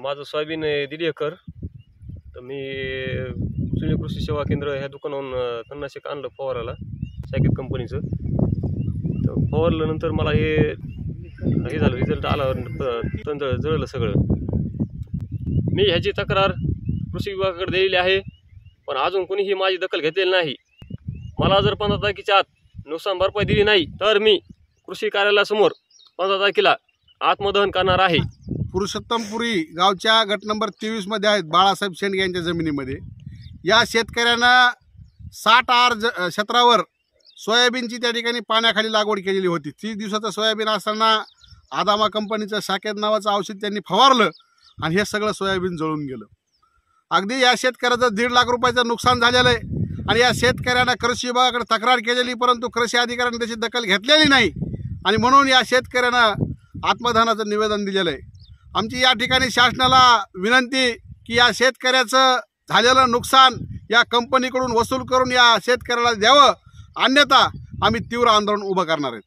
माझं सोयाबीन आहे 1.5 एकर. तर मी सुनील कृषी सेवा केंद्र ह्या दुकानावरून तणनाशक आणलं फवारायला सायकेत कंपनीचं. तर फवारल्यानंतर मला हे झालं, रिझल्ट आला, तण जळलं सगळं. मी ह्याची तक्रार कृषी विभागाकडे दिलेली आहे, पण अजून कोणीही माझी दखल घेतलेली नाही. मला जर 15 तारखेच्या आत नुकसान भरपाई दिली नाही तर मी कृषी कार्यालयासमोर 15 तारखेला आत्मदहन करणार आहे. पुरुषोत्तमपुरी गावच्या गट नंबर 23 मध्ये आहेत बाळासाहेब शेंडगे यांच्या जमिनीमध्ये या शेतकऱ्यांना 60 आर क्षेत्रावर सोयाबीनची त्या ठिकाणी पाण्याखाली लागवड केलेली होती. 30 दिवसाचं सोयाबीन असताना आदामा कंपनीचं साकेत नावाचं औषध त्यांनी फवारलं आणि हे सगळं सोयाबीन जळून गेलं. अगदी या शेतकऱ्याचं 1.5 लाख रुपयाचं नुकसान झालेलं आहे आणि या शेतकऱ्यांना कृषी विभागाकडे तक्रार केलेली, परंतु कृषी अधिकाऱ्यांनी त्याची दखल घेतलेली नाही आणि म्हणून या शेतकऱ्यांना आत्मदहनाचं निवेदन दिलेलं आहे. आमची या ठिकाणी शासनाला विनंती की या शेतकऱ्याचं झालेलं नुकसान या कंपनीकडून वसूल करून या शेतकऱ्याला द्यावं, अन्यथा आम्ही तीव्र आंदोलन उभं करणार आहेत.